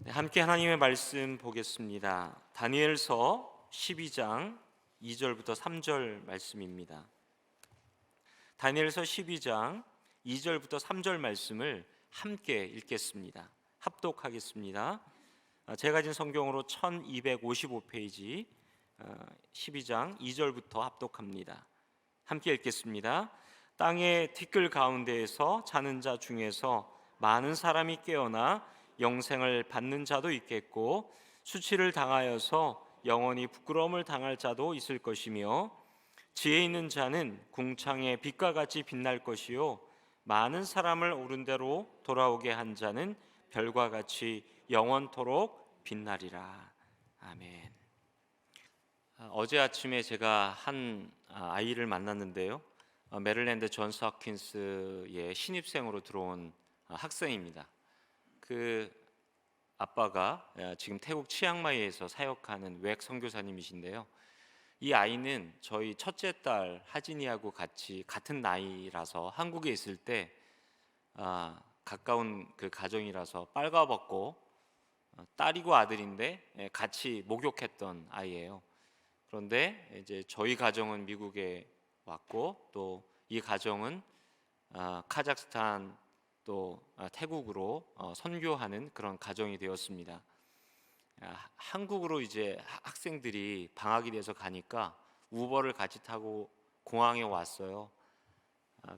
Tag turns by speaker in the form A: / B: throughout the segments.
A: 함께 하나님의 말씀 보겠습니다. 다니엘서 12장 2절부터 3절 말씀입니다. 다니엘서 12장 2절부터 3절 말씀을 함께 읽겠습니다. 합독하겠습니다. 제가 가진 성경으로 1255페이지 12장 2절부터 합독합니다. 함께 읽겠습니다. 땅의 티끌 가운데에서 자는 자 중에서 많은 사람이 깨어나 영생을 받는 자도 있겠고, 수치를 당하여서 영원히 부끄러움을 당할 자도 있을 것이며, 지혜 있는 자는 궁창의 빛과 같이 빛날 것이요, 많은 사람을 옳은 대로 돌아오게 한 자는 별과 같이 영원토록 빛나리라. 아멘. 어제 아침에 제가 한 아이를 만났는데요, 메릴랜드 존스 홉킨스의 신입생으로 들어온 학생입니다. 그 아빠가 지금 태국 치앙마이에서 사역하는 외국 선교사님이신데요, 이 아이는 저희 첫째 딸 하진이하고 같은 나이라서 한국에 있을 때 가까운 그 가정이라서 빨가벗고, 딸이고 아들인데 같이 목욕했던 아이예요. 그런데 이제 저희 가정은 미국에 왔고, 또 이 가정은 카자흐스탄 또 태국으로 선교하는 그런 가정이 되었습니다. 한국으로 이제 학생들이 방학이 돼서 가니까 우버를 같이 타고 공항에 왔어요.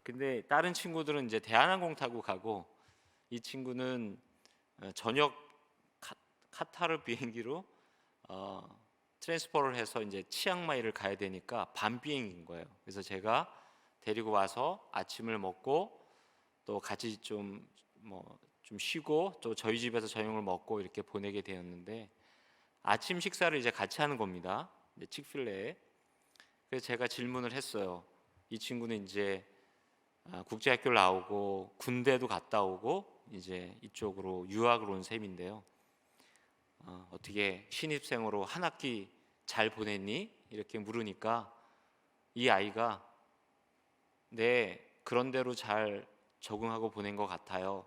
A: 근데 다른 친구들은 이제 대한항공 타고 가고, 이 친구는 저녁 카타르 비행기로 트랜스퍼를 해서 이제 치앙마이를 가야 되니까 밤 비행인 거예요. 그래서 제가 데리고 와서 아침을 먹고 또 같이 좀 쉬고, 또 저희 집에서 저녁을 먹고 이렇게 보내게 되었는데, 아침 식사를 이제 같이 하는 겁니다. 칙필레에. 그래서 제가 질문을 했어요. 이 친구는 이제 국제학교를 나오고 군대도 갔다 오고 이제 이쪽으로 유학을 온 셈인데요, 어떻게 신입생으로 한 학기 잘 보냈니? 이렇게 물으니까 이 아이가 네, 그런 대로 잘 적응하고 보낸 것 같아요.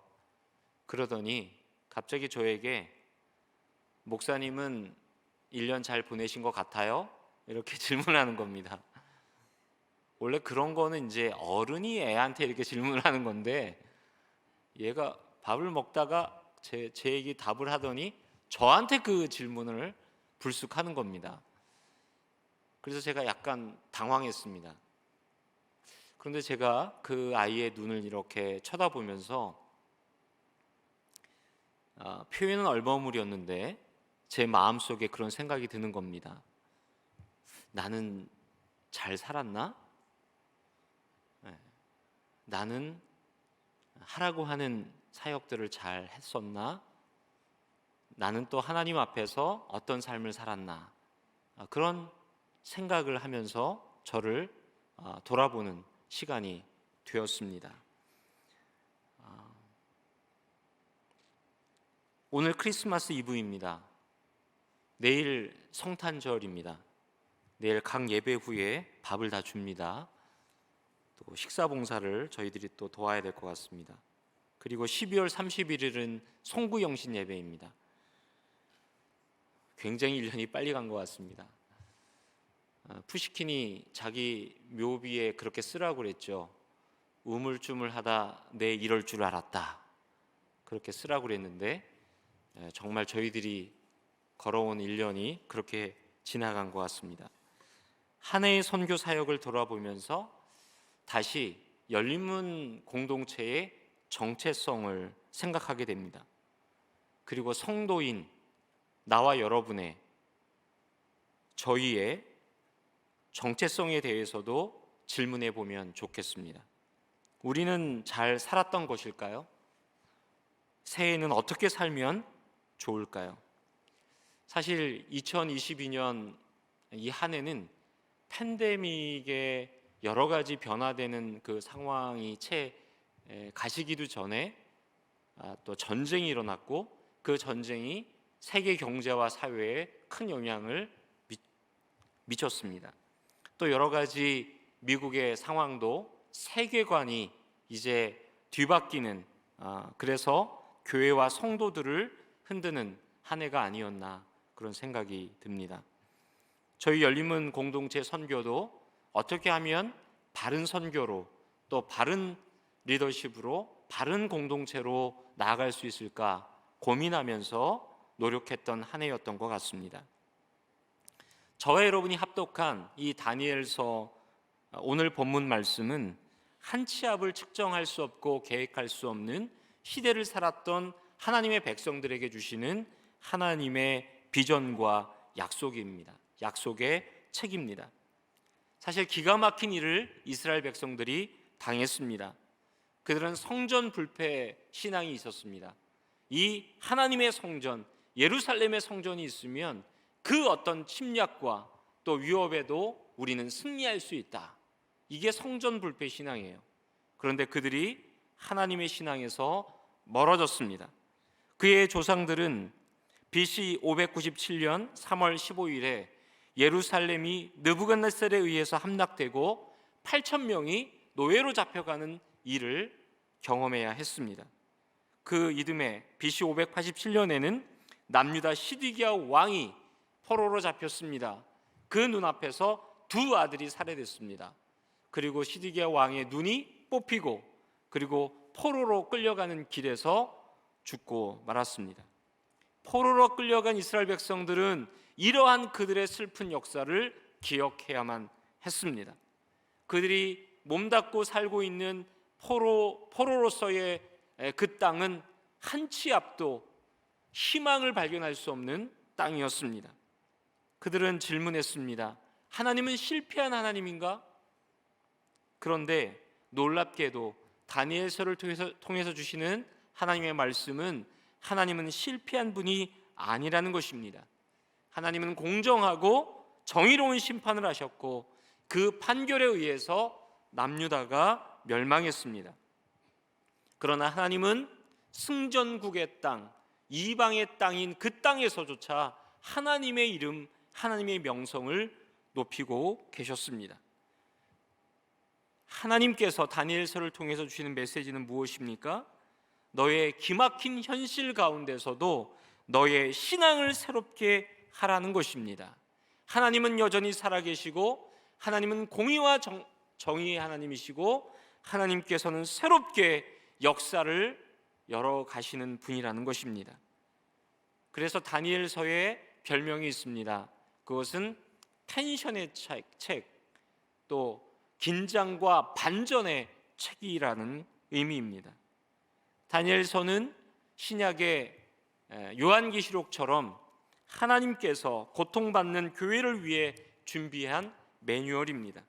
A: 그러더니 갑자기 저에게 목사님은 1년 잘 보내신 것 같아요? 이렇게 질문하는 겁니다. 원래 그런 거는 이제 어른이 애한테 이렇게 질문을 하는 건데, 얘가 밥을 먹다가 제에게 답을 하더니 저한테 그 질문을 불쑥 하는 겁니다. 그래서 제가 약간 당황했습니다. 그런데 제가 그 아이의 눈을 이렇게 쳐다보면서 표현은 얼버무렸는데 제 마음속에 그런 생각이 드는 겁니다. 나는 잘 살았나? 나는 하라고 하는 사역들을 잘 했었나? 나는 또 하나님 앞에서 어떤 삶을 살았나? 그런 생각을 하면서 저를 돌아보는 시간이 되었습니다. 오늘 크리스마스 이브입니다. 내일 성탄절입니다. 내일 각 예배 후에 밥을 다 줍니다. 또 식사 봉사를 저희들이 또 도와야 될 것 같습니다. 그리고 12월 31일은 송구영신 예배입니다. 굉장히 1년이 빨리 간 것 같습니다. 푸시킨이 자기 묘비에 그렇게 쓰라고 그랬죠. 우물쭈물하다 내 이럴 줄 알았다, 그렇게 쓰라고 그랬는데, 정말 저희들이 걸어온 1년이 그렇게 지나간 것 같습니다. 한 해의 선교 사역을 돌아보면서 다시 열린문 공동체의 정체성을 생각하게 됩니다. 그리고 성도인 나와 여러분의, 저희의 정체성에 대해서도 질문해 보면 좋겠습니다. 우리는 잘 살았던 것일까요? 새해에는 어떻게 살면 좋을까요? 사실 2022년 이 한 해는 팬데믹의 여러 가지 변화되는 그 상황이 채 가시기도 전에 또 전쟁이 일어났고, 그 전쟁이 세계 경제와 사회에 큰 영향을 미쳤습니다. 또 여러 가지 미국의 상황도 세계관이 이제 뒤바뀌는, 그래서 교회와 성도들을 흔드는 한 해가 아니었나 그런 생각이 듭니다. 저희 열림은 공동체 선교도 어떻게 하면 바른 선교로 또 바른 리더십으로 바른 공동체로 나아갈 수 있을까 고민하면서 노력했던 한 해였던 것 같습니다. 저와 여러분이 합독한 이 다니엘서 오늘 본문 말씀은 한 치 앞을 측정할 수 없고 계획할 수 없는 시대를 살았던 하나님의 백성들에게 주시는 하나님의 비전과 약속입니다. 약속의 책입니다. 사실 기가 막힌 일을 이스라엘 백성들이 당했습니다. 그들은 성전 불패 신앙이 있었습니다. 이 하나님의 성전, 예루살렘의 성전이 있으면 그 어떤 침략과 또 위협에도 우리는 승리할 수 있다. 이게 성전 불패 신앙이에요. 그런데 그들이 하나님의 신앙에서 멀어졌습니다. 그의 조상들은 BC 597년 3월 15일에 예루살렘이 느부갓네살에 의해서 함락되고 8,000명이 노예로 잡혀가는 일을 경험해야 했습니다. 그 이듬해 BC 587년에는 남유다 시드기야 왕이 포로로 잡혔습니다. 그 눈앞에서 두 아들이 살해됐습니다. 그리고 시드기야 왕의 눈이 뽑히고 그리고 포로로 끌려가는 길에서 죽고 말았습니다. 포로로 끌려간 이스라엘 백성들은 이러한 그들의 슬픈 역사를 기억해야만 했습니다. 그들이 몸담고 살고 있는 포로로서의 그 땅은 한 치 앞도 희망을 발견할 수 없는 땅이었습니다. 그들은 질문했습니다. 하나님은 실패한 하나님인가? 그런데 놀랍게도 다니엘서를 통해서 주시는 하나님의 말씀은 하나님은 실패한 분이 아니라는 것입니다. 하나님은 공정하고 정의로운 심판을 하셨고 그 판결에 의해서 남유다가 멸망했습니다. 그러나 하나님은 승전국의 땅, 이방의 땅인 그 땅에서조차 하나님의 이름, 하나님의 명성을 높이고 계셨습니다. 하나님께서 다니엘서를 통해서 주시는 메시지는 무엇입니까? 너의 기막힌 현실 가운데서도 너의 신앙을 새롭게 하라는 것입니다. 하나님은 여전히 살아계시고 하나님은 공의와 정의의 하나님이시고 하나님께서는 새롭게 역사를 열어가시는 분이라는 것입니다. 그래서 다니엘서에 별명이 있습니다. 그것은 텐션의 책, 또 긴장과 반전의 책이라는 의미입니다. 다니엘서는 신약의 요한계시록처럼 하나님께서 고통받는 교회를 위해 준비한 매뉴얼입니다.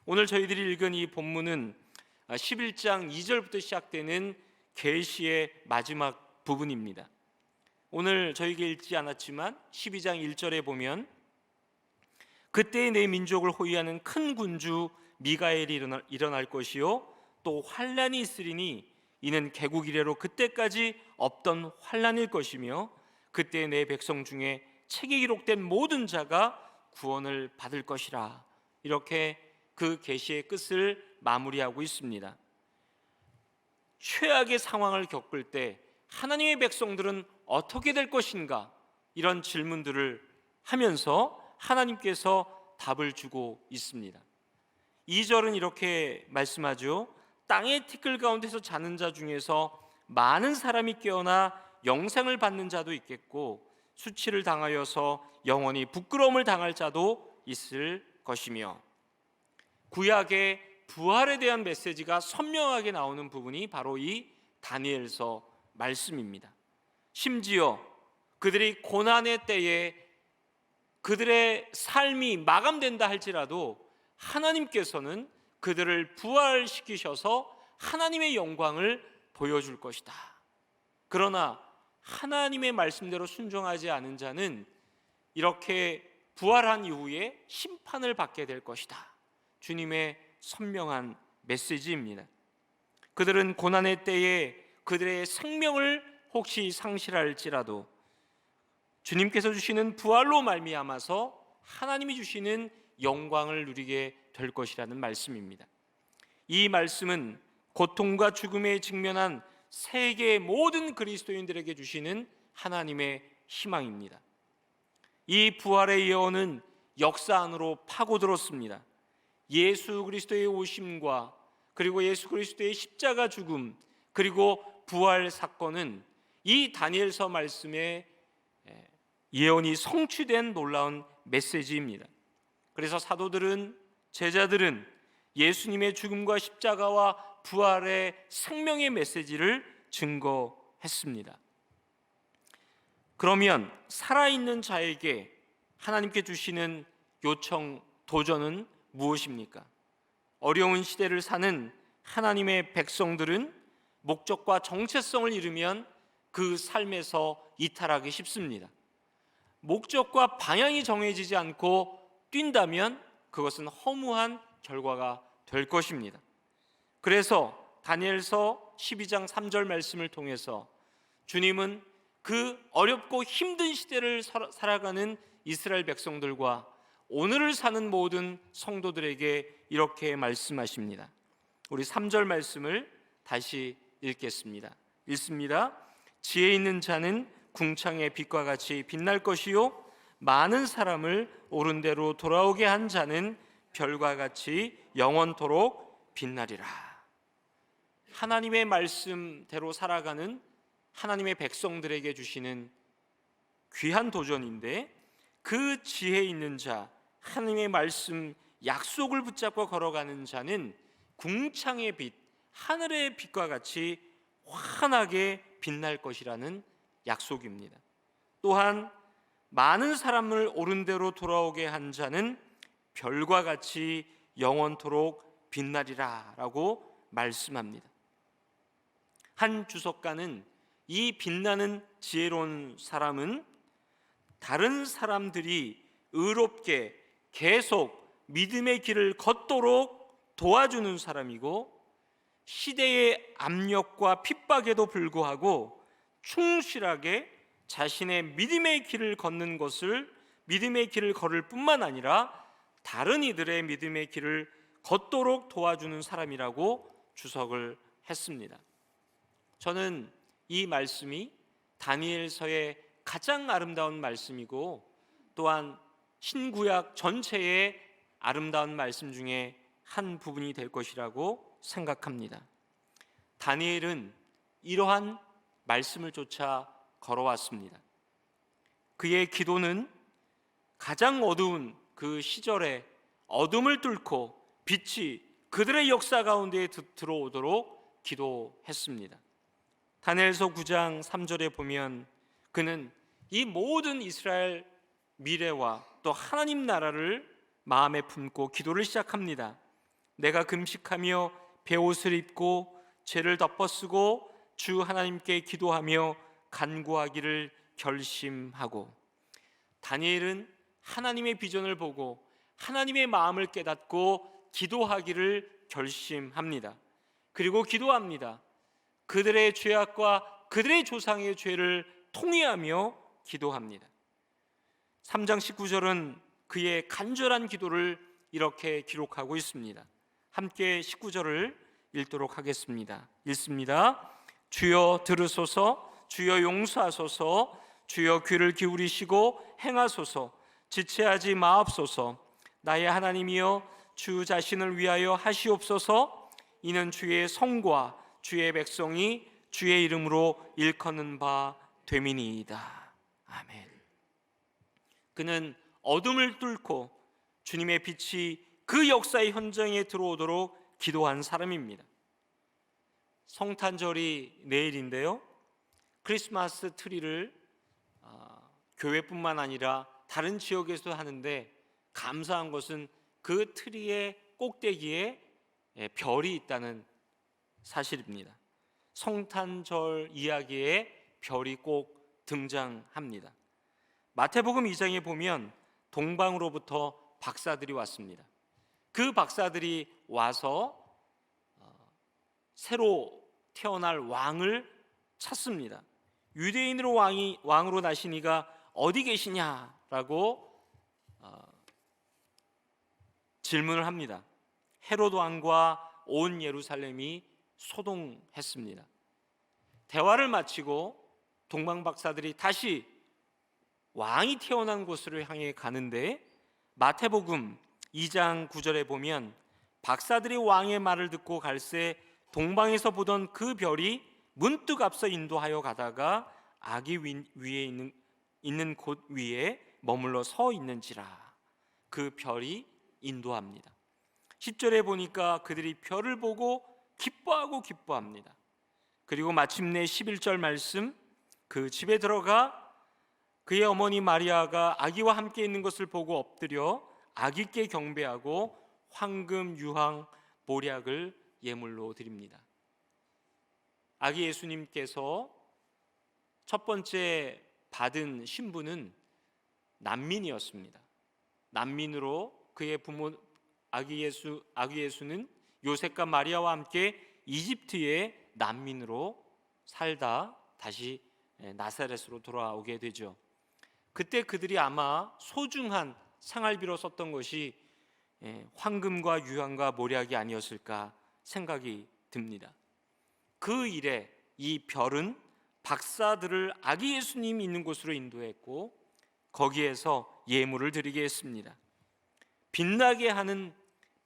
A: 오늘 저희들이 읽은 이 본문은 11장 2절부터 시작되는 계시의 마지막 부분입니다. 오늘 저희가 읽지 않았지만 12장 1절에 보면 그때의 내 민족을 호위하는 큰 군주 미가엘이 일어날 것이요 또 환란이 있으리니 이는 개국 이래로 그때까지 없던 환란일 것이며 그때 내 백성 중에 책에 기록된 모든 자가 구원을 받을 것이라. 이렇게 그 계시의 끝을 마무리하고 있습니다. 최악의 상황을 겪을 때 하나님의 백성들은 어떻게 될 것인가? 이런 질문들을 하면서 하나님께서 답을 주고 있습니다. 2절은 이렇게 말씀하죠. 땅의 티끌 가운데서 자는 자 중에서 많은 사람이 깨어나 영생을 받는 자도 있겠고 수치를 당하여서 영원히 부끄러움을 당할 자도 있을 것이며, 구약의 부활에 대한 메시지가 선명하게 나오는 부분이 바로 이 다니엘서 말씀입니다. 심지어 그들이 고난의 때에 그들의 삶이 마감된다 할지라도 하나님께서는 그들을 부활시키셔서 하나님의 영광을 보여줄 것이다. 그러나 하나님의 말씀대로 순종하지 않은 자는 이렇게 부활한 이후에 심판을 받게 될 것이다. 주님의 선명한 메시지입니다. 그들은 고난의 때에 그들의 생명을 혹시 상실할지라도 주님께서 주시는 부활로 말미암아서 하나님이 주시는 영광을 누리게 될 것이라는 말씀입니다. 이 말씀은 고통과 죽음에 직면한 세계의 모든 그리스도인들에게 주시는 하나님의 희망입니다. 이 부활의 예언은 역사 안으로 파고들었습니다. 예수 그리스도의 오심과 그리고 예수 그리스도의 십자가 죽음 그리고 부활 사건은 이 다니엘서 말씀의 예언이 성취된 놀라운 메시지입니다. 그래서 사도들은, 제자들은 예수님의 죽음과 십자가와 부활의 생명의 메시지를 증거했습니다. 그러면 살아있는 자에게 하나님께 주시는 요청, 도전은 무엇입니까? 어려운 시대를 사는 하나님의 백성들은 목적과 정체성을 잃으면 그 삶에서 이탈하기 쉽습니다. 목적과 방향이 정해지지 않고 뛴다면 그것은 허무한 결과가 될 것입니다. 그래서 다니엘서 12장 3절 말씀을 통해서 주님은 그 어렵고 힘든 시대를 살아가는 이스라엘 백성들과 오늘을 사는 모든 성도들에게 이렇게 말씀하십니다. 우리 3절 말씀을 다시 읽겠습니다. 읽습니다. 지혜 있는 자는 궁창의 빛과 같이 빛날 것이요 많은 사람을 옳은 대로 돌아오게 한 자는 별과 같이 영원토록 빛나리라. 하나님의 말씀대로 살아가는 하나님의 백성들에게 주시는 귀한 도전인데, 그 지혜 있는 자, 하나님의 말씀 약속을 붙잡고 걸어가는 자는 궁창의 빛, 하늘의 빛과 같이 환하게 빛날 것이라는 약속입니다. 또한 많은 사람을 옳은 대로 돌아오게 한 자는 별과 같이 영원토록 빛나리라 라고 말씀합니다. 한 주석가는 이 빛나는 지혜로운 사람은 다른 사람들이 의롭게 계속 믿음의 길을 걷도록 도와주는 사람이고, 시대의 압력과 핍박에도 불구하고 충실하게 자신의 믿음의 길을 걷는 것을, 믿음의 길을 걸을 뿐만 아니라 다른 이들의 믿음의 길을 걷도록 도와주는 사람이라고 주석을 했습니다. 저는 이 말씀이 다니엘서의 가장 아름다운 말씀이고, 또한 신구약 전체의 아름다운 말씀 중에 한 부분이 될 것이라고 생각합니다. 다니엘은 이러한 말씀을 쫓아 걸어왔습니다. 그의 기도는 가장 어두운 그 시절에 어둠을 뚫고 빛이 그들의 역사 가운데 들어오도록 기도했습니다. 다니엘서 9장 3절에 보면 그는 이 모든 이스라엘 미래와 또 하나님 나라를 마음에 품고 기도를 시작합니다. 내가 금식하며 베옷을 입고 죄를 덮어쓰고 주 하나님께 기도하며 간구하기를 결심하고, 다니엘은 하나님의 비전을 보고 하나님의 마음을 깨닫고 기도하기를 결심합니다. 그리고 기도합니다. 그들의 죄악과 그들의 조상의 죄를 통회하며 기도합니다. 3장 19절은 그의 간절한 기도를 이렇게 기록하고 있습니다. 함께 19절을 읽도록 하겠습니다. 읽습니다. 주여 들으소서, 주여 용서하소서, 주여 귀를 기울이시고 행하소서, 지체하지 마옵소서. 나의 하나님이여 주 자신을 위하여 하시옵소서. 이는 주의 성과 주의 백성이 주의 이름으로 일컫는 바 됨이니이다. 아멘. 그는 어둠을 뚫고 주님의 빛이 그 역사의 현장에 들어오도록 기도한 사람입니다. 성탄절이 내일인데요, 크리스마스 트리를 교회뿐만 아니라 다른 지역에서도 하는데, 감사한 것은 그 트리의 꼭대기에 별이 있다는 사실입니다. 성탄절 이야기에 별이 꼭 등장합니다. 마태복음 2장에 보면 동방으로부터 박사들이 왔습니다. 그 박사들이 와서 새로 태어날 왕을 찾습니다. 유대인으로 왕으로 나신 이가 어디 계시냐라고 질문을 합니다. 헤롯 왕과 온 예루살렘이 소동했습니다. 대화를 마치고 동방 박사들이 다시 왕이 태어난 곳으로 향해 가는데, 마태복음 2장 9절에 보면 박사들이 왕의 말을 듣고 갈새 동방에서 보던 그 별이 문득 앞서 인도하여 가다가 아기 위에 있는 곳 위에 머물러 서 있는지라. 그 별이 인도합니다. 10절에 보니까 그들이 별을 보고 기뻐합니다. 그리고 마침내 11절 말씀, 그 집에 들어가 그의 어머니 마리아가 아기와 함께 있는 것을 보고 엎드려 아기께 경배하고 황금, 유황, 보약을 예물로 드립니다. 아기 예수님께서 첫 번째 받은 신분은 난민이었습니다. 난민으로 그의 부모 아기 예수는 요셉과 마리아와 함께 이집트의 난민으로 살다 다시 나사렛으로 돌아오게 되죠. 그때 그들이 아마 소중한 생활비로 썼던 것이 황금과 유황과 모략이 아니었을까 생각이 듭니다. 그 일에 이 별은 박사들을 아기 예수님 있는 곳으로 인도했고 거기에서 예물을 드리게 했습니다. 빛나게 하는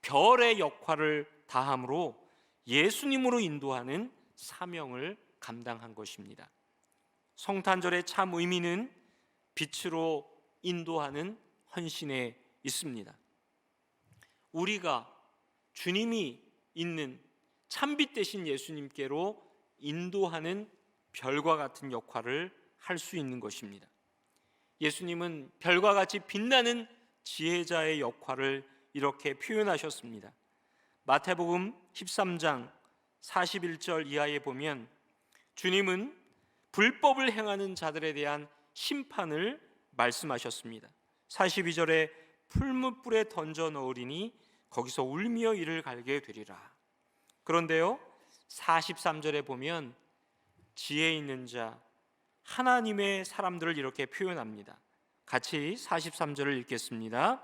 A: 별의 역할을 다함으로 예수님으로 인도하는 사명을 감당한 것입니다. 성탄절의 참 의미는 빛으로 인도하는 헌신에 있습니다. 우리가 주님이 있는 참빛 대신 예수님께로 인도하는 별과 같은 역할을 할 수 있는 것입니다. 예수님은 별과 같이 빛나는 지혜자의 역할을 이렇게 표현하셨습니다. 마태복음 13장 41절 이하에 보면 주님은 불법을 행하는 자들에 대한 심판을 말씀하셨습니다. 42절에 풀무불에 던져 넣으리니 거기서 울며 이를 갈게 되리라. 그런데요, 43절에 보면 지혜 있는 자 하나님의 사람들을 이렇게 표현합니다. 같이 43절을 읽겠습니다.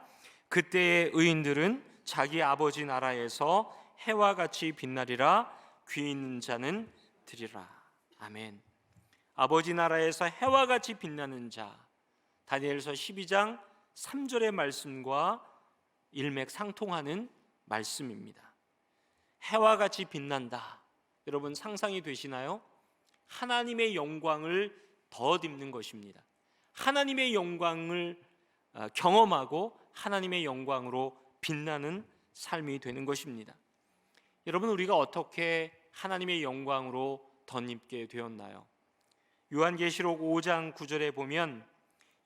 A: 그때의 의인들은 자기 아버지 나라에서 해와 같이 빛나리라. 귀 있는 자는 들으리라. 아멘. 아버지 나라에서 해와 같이 빛나는 자, 다니엘서 12장 3절의 말씀과 일맥상통하는 말씀입니다. 해와 같이 빛난다. 여러분 상상이 되시나요? 하나님의 영광을 덧입는 것입니다. 하나님의 영광을 경험하고 하나님의 영광으로 빛나는 삶이 되는 것입니다. 여러분, 우리가 어떻게 하나님의 영광으로 덧입게 되었나요? 요한계시록 5장 9절에 보면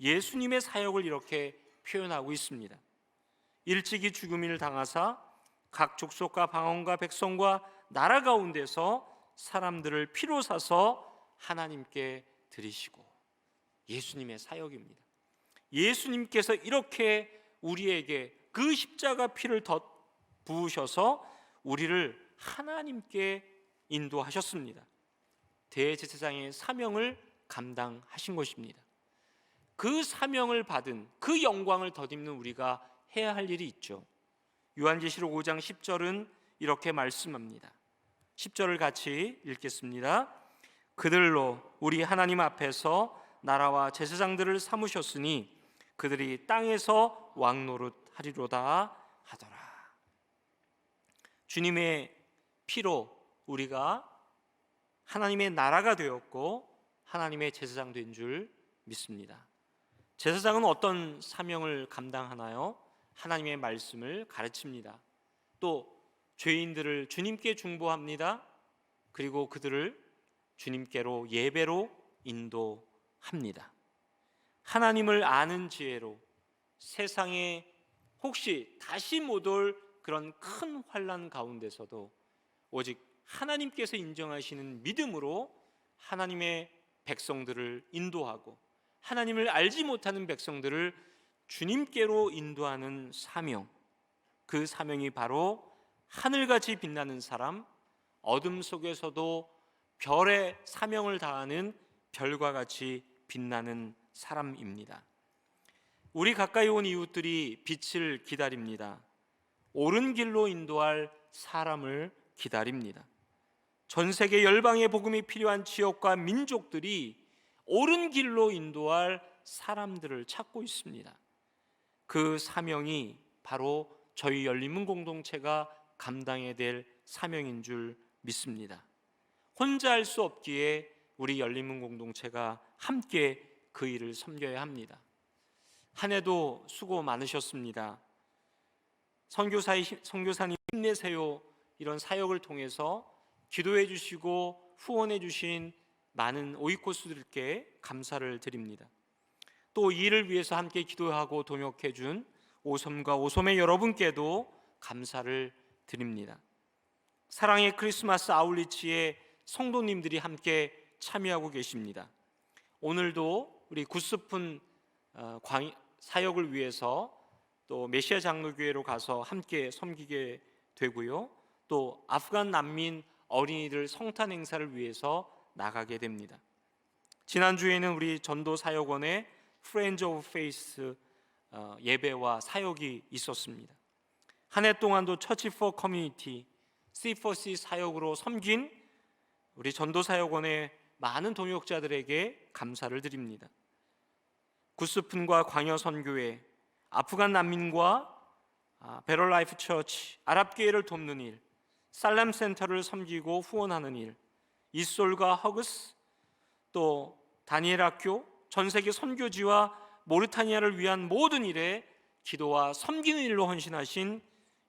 A: 예수님의 사역을 이렇게 표현하고 있습니다. 일찍이 죽음을 당하사 각 족속과 방언과 백성과 나라 가운데서 사람들을 피로 사서 하나님께 드리시고, 예수님의 사역입니다. 예수님께서 이렇게 우리에게 그 십자가 피를 부으셔서 우리를 하나님께 인도하셨습니다. 대제사장의 사명을 감당하신 것입니다. 그 사명을 받은 그 영광을 덧입는 우리가 해야 할 일이 있죠. 요한계시록 5장 10절은 이렇게 말씀합니다. 10절을 같이 읽겠습니다. 그들로 우리 하나님 앞에서 나라와 제사장들을 삼으셨으니 그들이 땅에서 왕노릇 하리로다 하더라. 주님의 피로 우리가 하나님의 나라가 되었고 하나님의 제사장 된 줄 믿습니다. 제사장은 어떤 사명을 감당하나요? 하나님의 말씀을 가르칩니다. 또 죄인들을 주님께 중보합니다. 그리고 그들을 주님께로 예배로 인도합니다. 하나님을 아는 지혜로 세상에 혹시 다시 못 올 그런 큰 환난 가운데서도 오직 하나님께서 인정하시는 믿음으로 하나님의 백성들을 인도하고 하나님을 알지 못하는 백성들을 주님께로 인도하는 사명, 그 사명이 바로 하늘같이 빛나는 사람, 어둠 속에서도 별의 사명을 다하는 별과 같이 빛나는 사람입니다. 우리 가까이 온 이웃들이 빛을 기다립니다. 옳은 길로 인도할 사람을 기다립니다. 전 세계 열방의 복음이 필요한 지역과 민족들이 옳은 길로 인도할 사람들을 찾고 있습니다. 그 사명이 바로 저희 열린문 공동체가 감당해야 될 사명인 줄 믿습니다. 혼자 할 수 없기에 우리 열린문 공동체가 함께 그 일을 섬겨야 합니다. 한 해도 수고 많으셨습니다. 선교사님 힘내세요. 이런 사역을 통해서 기도해 주시고 후원해 주신 많은 오이코스들께 감사를 드립니다. 또 이 일을 위해서 함께 기도하고 동역해 준 오섬과 오섬의 여러분께도 감사를 드립니다. 사랑의 크리스마스 아울리치에 성도님들이 함께 참여하고 계십니다. 오늘도 우리 구스푼 사역을 위해서 또 메시아 장로교회로 가서 함께 섬기게 되고요, 또 아프간 난민 어린이들 성탄 행사를 위해서 나가게 됩니다. 지난주에는 우리 전도사역원의 Friends of Faith 예배와 사역이 있었습니다. 한 해 동안도 Church for Community, C4C 사역으로 섬긴 우리 전도사역원의 많은 동역자들에게 감사를 드립니다. 구스푼과 광야선교회, 아프간 난민과 베럴라이프 처치, 아랍교회를 돕는 일, 살람센터를 섬기고 후원하는 일, 이솔과 허그스, 또 다니엘 학교, 전세계 선교지와 모르타니아를 위한 모든 일에 기도와 섬기는 일로 헌신하신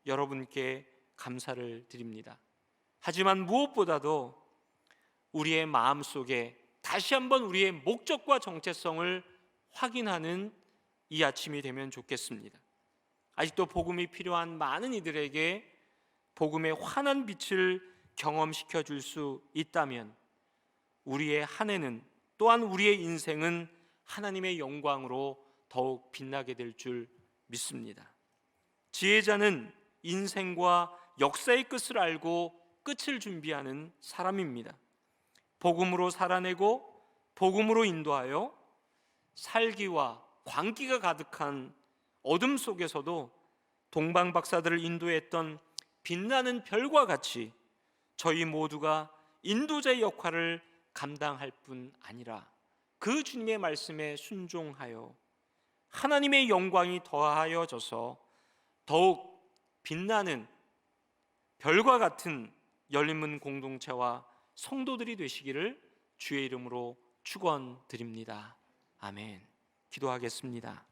A: 여러분께 감사를 드립니다. 하지만 무엇보다도 우리의 마음속에 다시 한번 우리의 목적과 정체성을 확인하는 이 아침이 되면 좋겠습니다. 아직도 복음이 필요한 많은 이들에게 복음의 환한 빛을 경험시켜 줄 수 있다면 우리의 한 해는, 또한 우리의 인생은 하나님의 영광으로 더욱 빛나게 될 줄 믿습니다. 지혜자는 인생과 역사의 끝을 알고 끝을 준비하는 사람입니다. 복음으로 살아내고 복음으로 인도하여 살기와 광기가 가득한 어둠 속에서도 동방 박사들을 인도했던 빛나는 별과 같이 저희 모두가 인도자의 역할을 감당할 뿐 아니라 그 주님의 말씀에 순종하여 하나님의 영광이 더하여져서 더욱 빛나는 별과 같은 열린문 공동체와 성도들이 되시기를 주의 이름으로 축원드립니다. 아멘. 기도하겠습니다.